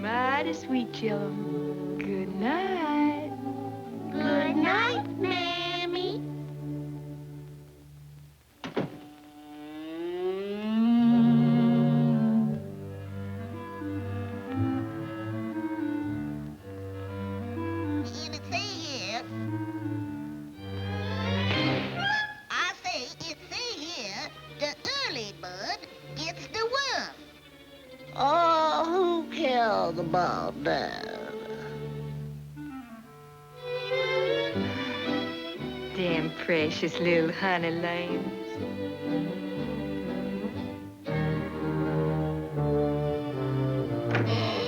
mighty sweet, chillum. Good night. Good night, Mammy. Oh, who cares about that? Damn precious little honey lambs.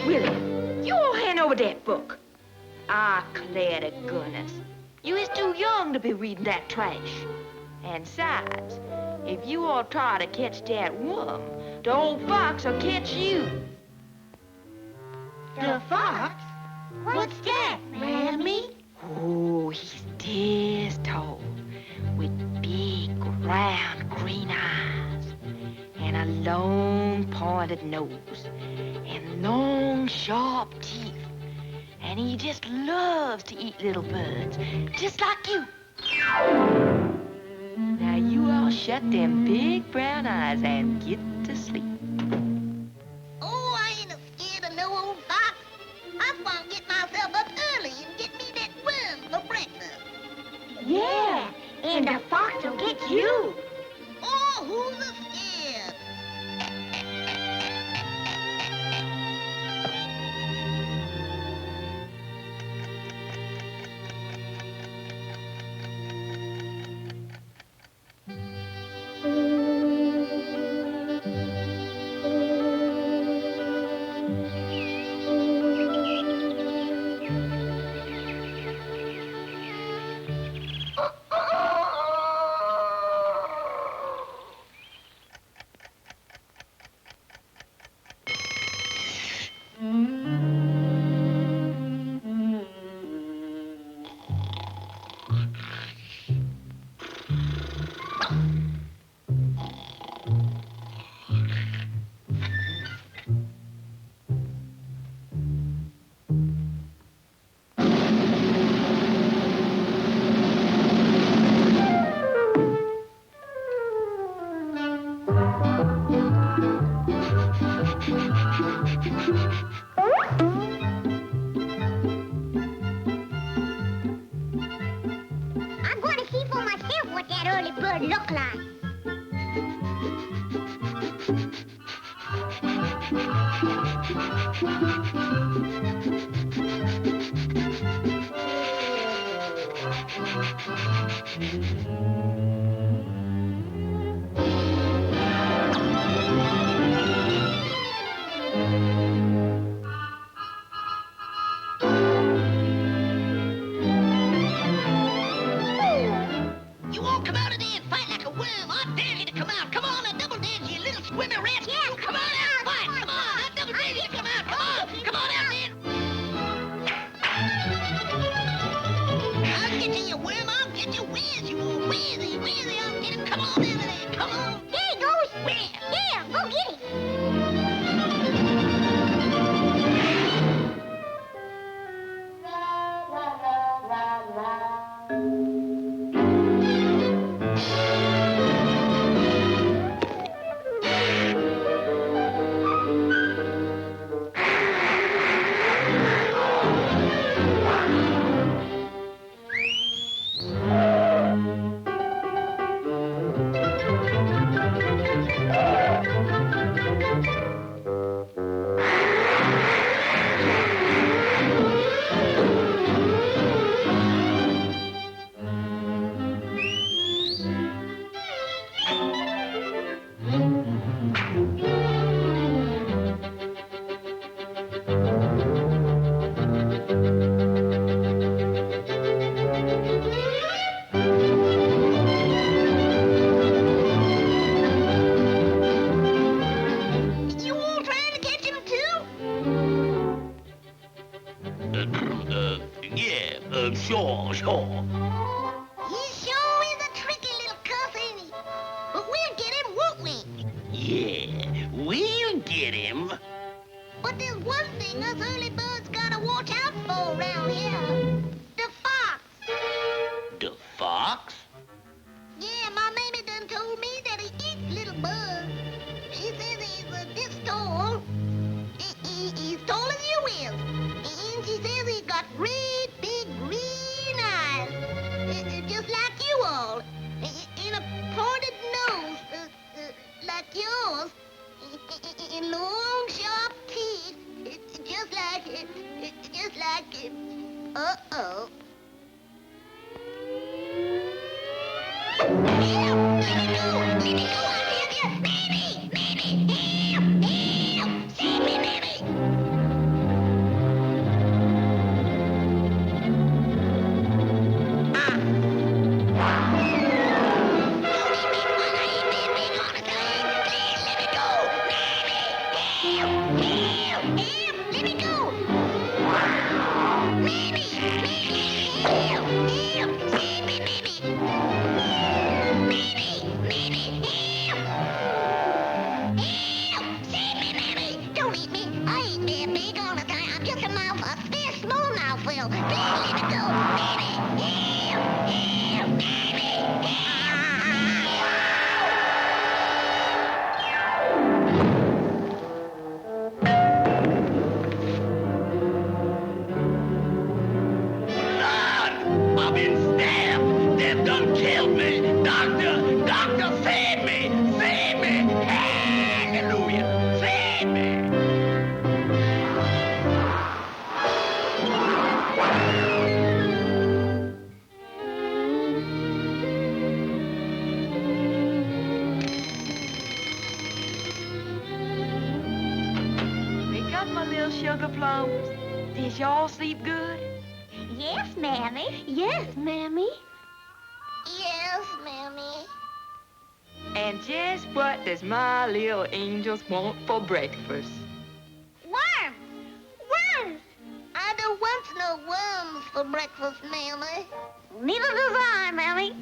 Willie, you all hand over that book. I declare to goodness, you is too young to be reading that trash. And besides, if you all try to catch that worm, the old fox will catch you. The fox? What's that, Mammy? Oh, he's this tall, with big, round, green eyes, and a long, pointed nose, and long, sharp teeth. And he just loves to eat little birds, just like you. Now you all shut them big brown eyes and get to sleep. Oh, I ain't scared of no old fox. I'm gonna get myself up early and get me that worm for breakfast. Yeah, and the fox will get you. Oh, who's scared? I'm going to see for myself what that early bird look like. You all come out of there and fight like a worm. I dare you to come out. Come on, I double dare you, little swimmer rat. Yeah, Come on out and fight. Come on, I double dare you to come out. Come on. Come on out there. I'll get you, you worm. I'll get you. Where's you? Where's he? Where's he? I'll get him. Come on over there. Come on. There he goes. Where? There, go get him. You all trying to catch him too? Sure. He sure is a tricky little cuss, ain't he? But we'll get him, won't we? Yeah, we'll get him. But there's one thing us early birds gotta watch out for around here? The fox. The fox? Yeah, my mammy done told me that he eats little bugs. She says he's this tall. He's tall as you is. And she says he's got great big green eyes. Just like you all. And a pointed nose like yours. And long sharp teeth. Just like uh-oh. Help! Let me go! Let me go! I'll help you! Mammy! Mammy! Help! Help! Save me, Mammy! Don't eat me, Mother! I ain't been big on a time! Please let me go! Mammy! Help! Help! Help! Let me go! Mammy! Mammy! Help! Help! Save me, Mammy! Mammy! Mammy! Help! Help! Save me, Mammy! Don't eat me! I ain't been big on a time! I'm just a very small mouthful! Please let me go! Mammy! Help! Help! Mammy! Lord, I've been stabbed. They've done killed me. Doctor, doctor, save me. Save me. Hallelujah. Save me. Wake up, my little sugar plums. Did y'all sleep good? Yes, Mammy. Yes, Mammy. Yes, Mammy. And just what does my little angels want for breakfast? Worms! Worms! I don't want no worms for breakfast, Mammy. Neither does I, Mammy.